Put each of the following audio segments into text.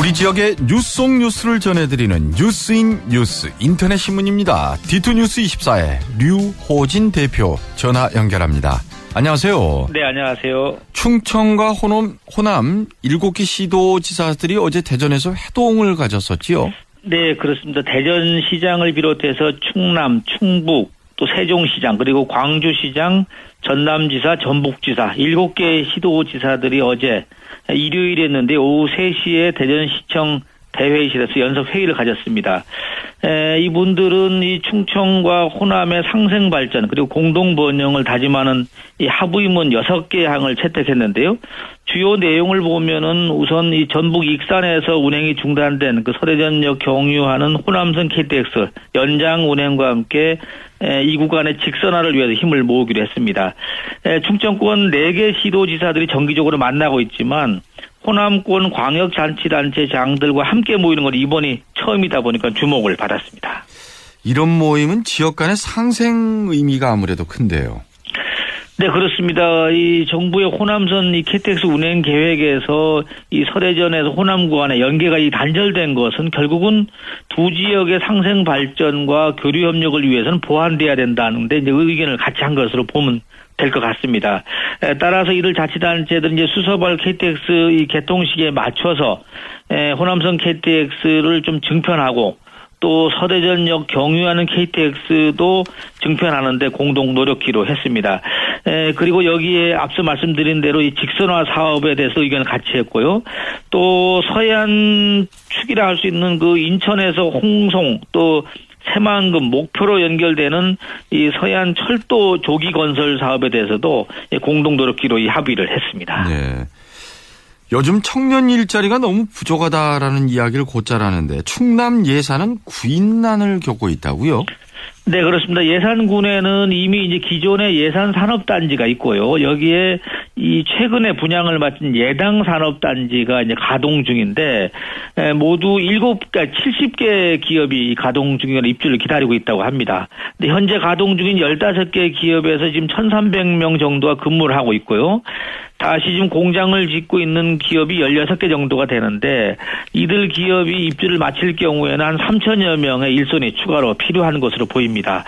우리 지역의 뉴스 속 뉴스를 전해드리는 뉴스인 뉴스 인터넷 신문입니다. D2뉴스24의 류호진 대표 전화 연결합니다. 안녕하세요. 네, 안녕하세요. 충청과 호남 7개 시도지사들이 어제 대전에서 회동을 가졌었지요. 네, 그렇습니다. 대전시장을 비롯해서 충남, 충북, 또 세종시장, 그리고 광주시장, 전남지사, 전북지사 7개 시도지사들이 어제 일요일이었는데 오후 3시에 대전시청 대회의실에서 연석 회의를 가졌습니다. 이분들은 이 충청과 호남의 상생 발전 그리고 공동 번영을 다짐하는 이 합의문 6개 항을 채택했는데요. 주요 내용을 보면은 우선 이 전북 익산에서 운행이 중단된 그 서대전역 경유하는 호남선 KTX 연장 운행과 함께 이 구간의 직선화를 위해서 힘을 모으기로 했습니다. 충청권 4개 시도지사들이 정기적으로 만나고 있지만 호남권 광역자치단체장들과 함께 모이는 건 이번이 처음이다 보니까 주목을 받았습니다. 이런 모임은 지역 간의 상생 의미가 아무래도 큰데요. 네, 그렇습니다. 이 정부의 호남선 이 KTX 운행 계획에서 이 서대전에서 호남 구간의 연계가 단절된 것은 결국은 두 지역의 상생 발전과 교류 협력을 위해서는 보완돼야 된다는데 이제 의견을 같이 한 것으로 보면 될 것 같습니다. 따라서 이들 자치단체들은 이제 수서발 KTX 이 개통 시기에 맞춰서 호남선 KTX를 좀 증편하고 또 서대전역 경유하는 KTX도 증편하는데 공동 노력기로 했습니다. 그리고 여기에 앞서 말씀드린 대로 이 직선화 사업에 대해서 의견을 같이 했고요. 또 서해안 축이라 할 수 있는 그 인천에서 홍송 또 새만금, 목표로 연결되는 이 서해안 철도 조기 건설 사업에 대해서도 공동 노력기로 이 합의를 했습니다. 네. 요즘 청년 일자리가 너무 부족하다라는 이야기를 곧잘 하는데 충남 예산은 구인난을 겪고 있다고요? 네, 그렇습니다. 예산군에는 이미 이제 기존의 예산 산업단지가 있고요. 여기에 이 최근에 분양을 마친 예당 산업단지가 이제 가동 중인데 모두 70개 기업이 가동 중인 입주를 기다리고 있다고 합니다. 근데 현재 가동 중인 15개 기업에서 지금 1,300명 정도가 근무를 하고 있고요. 다시 지금 공장을 짓고 있는 기업이 16개 정도가 되는데 이들 기업이 입주를 마칠 경우에는 한 3,000여 명의 일손이 추가로 필요한 것으로 보입니다.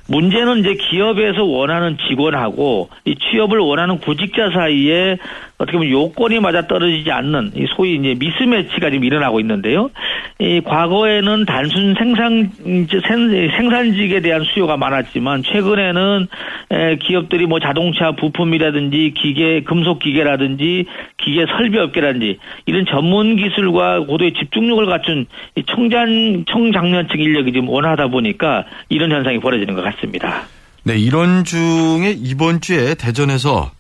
문제는 이제 기업에서 원하는 직원하고 이 취업을 원하는 구직자 사이에 어떻게 보면 요건이 맞아떨어지지 않는 이 소위 이제 미스매치가 지금 일어나고 있는데요. 이 과거에는 단순 생산직에 대한 수요가 많았지만 최근에는 기업들이 뭐 자동차 부품이라든지 기계, 금속 기계라든지 기계 설비업계라든지 이런 전문 기술과 고도의 집중력을 갖춘 청장년층 인력이 지금 원하다 보니까 이런 현상이 벌어지는 것 같습니다. 네, 이런 중에 이번 주에 대전에서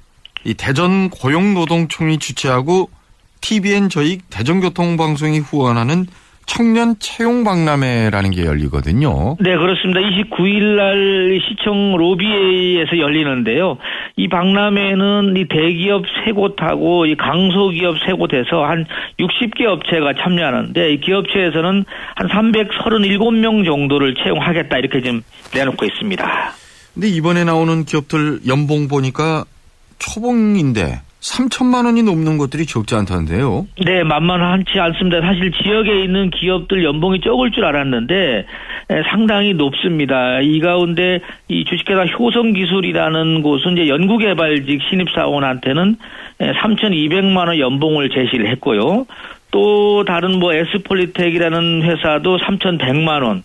이 대전 고용노동총이 주최하고 TVN 저희 대전교통방송이 후원하는 청년 채용박람회라는 게 열리거든요. 네, 그렇습니다. 29일 날 시청 로비에서 열리는데요. 이 박람회는 이 대기업 3곳하고 이 강소기업 3곳에서 한 60개 업체가 참여하는데 이 기업체에서는 한 337명 정도를 채용하겠다 이렇게 지금 내놓고 있습니다. 근데 이번에 나오는 기업들 연봉 보니까 초봉인데 3천만 원이 넘는 것들이 적지 않다는데요. 네, 만만하지 않습니다. 사실 지역에 있는 기업들 연봉이 적을 줄 알았는데 상당히 높습니다. 이 가운데 이 주식회사 효성기술이라는 곳은 이제 연구개발직 신입사원한테는 3,200만 원 연봉을 제시를 했고요. 또 다른 뭐 S폴리텍이라는 회사도 3,100만 원.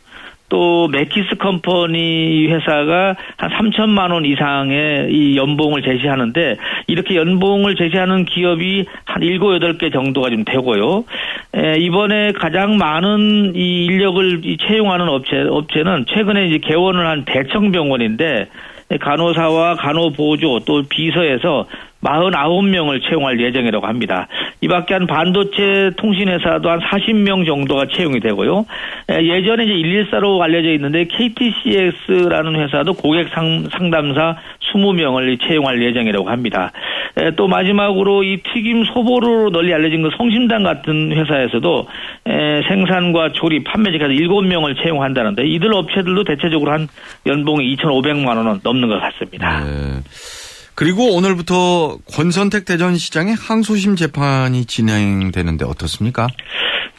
또 맥키스 컴퍼니 회사가 한 3천만 원 이상의 이 연봉을 제시하는데 이렇게 연봉을 제시하는 기업이 한 7, 8개 정도가 좀 되고요. 이번에 가장 많은 이 인력을 채용하는 업체는 최근에 이제 개원을 한 대청병원인데 간호사와 간호보조 또 비서에서 49명을 채용할 예정이라고 합니다. 이 밖에 한 반도체 통신회사도 한 40명 정도가 채용이 되고요. 예전에 이제 114로 알려져 있는데 KTCX라는 회사도 고객 상담사 20명을 채용할 예정이라고 합니다. 또 마지막으로 이 튀김 소보루로 널리 알려진 그 성심당 같은 회사에서도 생산과 조립, 판매직에서 7명을 채용한다는데 이들 업체들도 대체적으로 한 연봉이 2,500만 원은 넘는 것 같습니다. 네. 그리고 오늘부터 권선택 대전시장의 항소심 재판이 진행되는데 어떻습니까?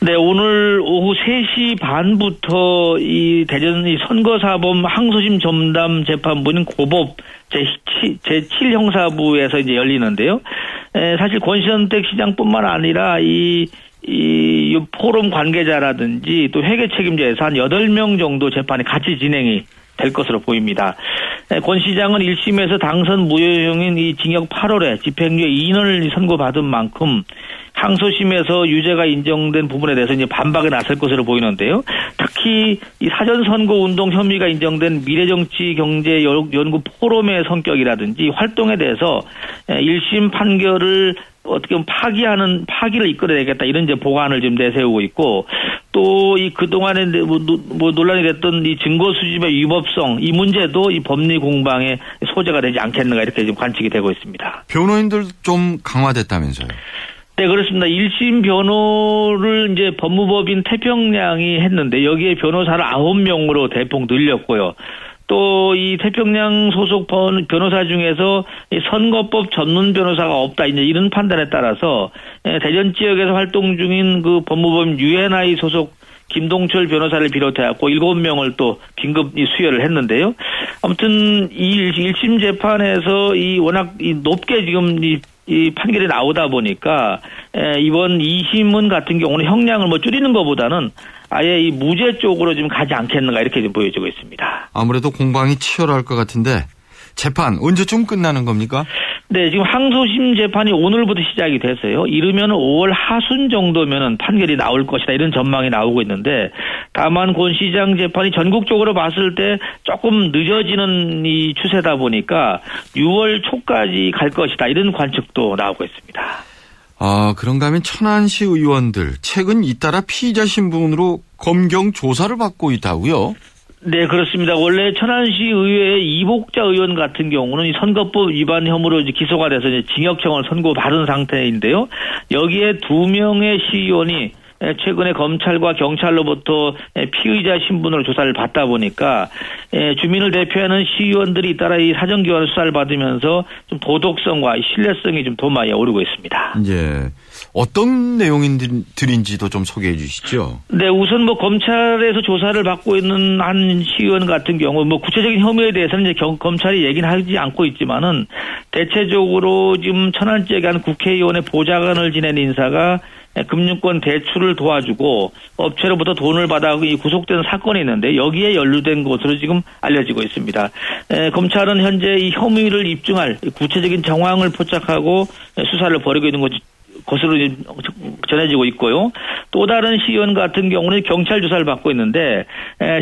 네, 오늘 오후 3시 반부터 이 대전 이 선거사범 항소심 전담 재판부는 고법 제7형사부에서 이제 열리는데요. 사실 권시현택 시장뿐만 아니라 이 포럼 관계자라든지 또 회계 책임자에서 한 8명 정도 재판이 같이 진행이 될 것으로 보입니다. 권 시장은 1심에서 당선 무효형인 이 징역 8월에 집행유예 2년을 선고받은 만큼 항소심에서 유죄가 인정된 부분에 대해서 이제 반박에 나설 것으로 보이는데요. 특히 이 사전선거운동 혐의가 인정된 미래정치경제연구 포럼의 성격이라든지 활동에 대해서 1심 판결을 어떻게 보면 파기를 이끌어내겠다 이런 이제 보관을 지금 내세우고 있고 또 이 그동안에 논란이 됐던 이 증거 수집의 위법성 이 문제도 이 법리 공방의 소재가 되지 않겠는가 이렇게 지금 관측이 되고 있습니다. 변호인들 좀 강화됐다면서요? 네, 그렇습니다. 1심 변호를 이제 법무법인 태평양이 했는데 여기에 변호사를 9명으로 대폭 늘렸고요. 또 이 태평양 소속 변호사 중에서 선거법 전문 변호사가 없다 이제 이런 판단에 따라서 대전 지역에서 활동 중인 그 법무법인 UNI 소속 김동철 변호사를 비롯해갖고 7명을 또 긴급 수혈을 했는데요. 아무튼 이 1심 재판에서 이 워낙 높게 지금 이 판결이 나오다 보니까 이번 2심은 같은 경우는 형량을 줄이는 것보다는 아예 이 무죄 쪽으로 지금 가지 않겠는가 이렇게 지금 보여지고 있습니다. 아무래도 공방이 치열할 것 같은데 재판 언제쯤 끝나는 겁니까? 네, 지금 항소심 재판이 오늘부터 시작이 됐어요. 이르면 5월 하순 정도면은 판결이 나올 것이다 이런 전망이 나오고 있는데 다만 권 시장 재판이 전국적으로 봤을 때 조금 늦어지는 이 추세다 보니까 6월 초까지 갈 것이다 이런 관측도 나오고 있습니다. 그런가 하면 천안시 의원들 최근 잇따라 피의자 신분으로 검경 조사를 받고 있다고요? 네, 그렇습니다. 원래 천안시 의회의 이복자 의원 같은 경우는 이 선거법 위반 혐의로 이제 기소가 돼서 이제 징역형을 선고받은 상태인데요. 여기에 2명의 시의원이 최근에 검찰과 경찰로부터 피의자 신분으로 조사를 받다 보니까 주민을 대표하는 시의원들이 잇따라 이 사정기관 수사를 받으면서 좀 도덕성과 신뢰성이 좀 도마에 오르고 있습니다. 예. 어떤 내용들인지도 좀 소개해 주시죠. 네, 우선 검찰에서 조사를 받고 있는 한 시의원 같은 경우 구체적인 혐의에 대해서는 이제 검찰이 얘기는 하지 않고 있지만은 대체적으로 지금 천안 지역의 한 국회의원의 보좌관을 지낸 인사가 금융권 대출을 도와주고 업체로부터 돈을 받아 구속된 사건이 있는데 여기에 연루된 것으로 지금 알려지고 있습니다. 검찰은 현재 이 혐의를 입증할 구체적인 정황을 포착하고 수사를 벌이고 있는 것으로 전해지고 있고요. 또 다른 시의원 같은 경우는 경찰 조사를 받고 있는데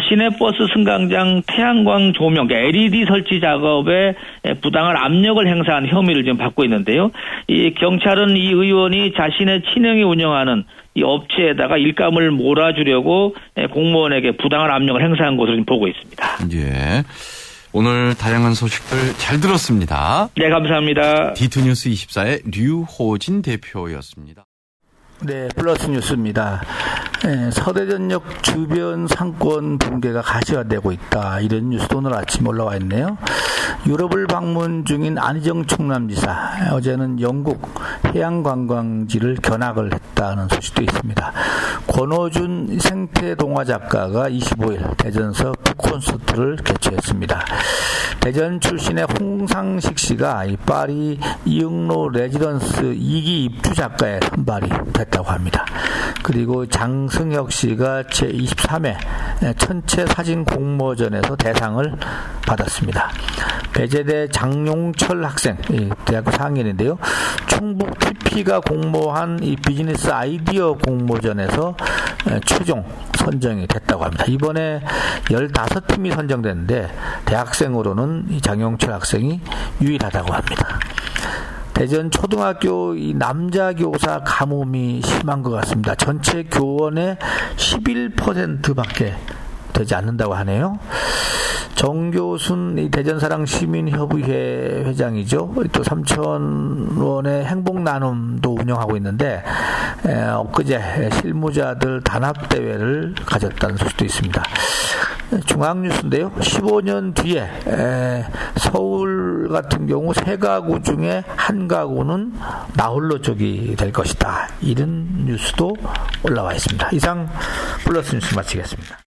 시내버스 승강장 태양광 조명 LED 설치 작업에 부당한 압력을 행사한 혐의를 지금 받고 있는데요. 이 경찰은 이 의원이 자신의 친형이 운영하는 이 업체에다가 일감을 몰아주려고 공무원에게 부당한 압력을 행사한 것으로 지금 보고 있습니다. 예. 오늘 다양한 소식들 잘 들었습니다. 네, 감사합니다. D2뉴스 24의 류호진 대표였습니다. 네, 플러스 뉴스입니다. 서대전역 주변 상권 붕괴가 가시화되고 있다. 이런 뉴스도 오늘 아침 올라와 있네요. 유럽을 방문 중인 안희정 충남지사 어제는 영국 해양관광지를 견학을 했다는 소식도 있습니다. 권호준 생태동화 작가가 25일 대전서 북콘서트를 개최했습니다. 대전 출신의 홍상식 씨가 이 파리 이응로 레지던스 2기 입주 작가에 선발이 됐다고 합니다. 그리고 장승혁 씨가 제23회 천체 사진 공모전에서 대상을 받았습니다. 배재대 장용철 학생, 대학교 4학년인데요. 충북 TP가 공모한 이 비즈니스 아이디어 공모전에서 최종 선정이 됐다고 합니다. 이번에 15팀이 선정됐는데 대학생으로는 이 장용철 학생이 유일하다고 합니다. 대전 초등학교 이 남자 교사 가뭄이 심한 것 같습니다. 전체 교원의 11%밖에 되지 않는다고 하네요. 정교순 이 대전사랑시민협의회 회장이죠. 또 3,000원의 행복나눔도 운영하고 있는데 엊그제 실무자들 단합대회를 가졌다는 소식도 있습니다. 중앙뉴스인데요. 15년 뒤에 서울 같은 경우 3가구 중에 1가구는 나홀로 쪽이 될 것이다. 이런 뉴스도 올라와 있습니다. 이상 플러스 뉴스 마치겠습니다.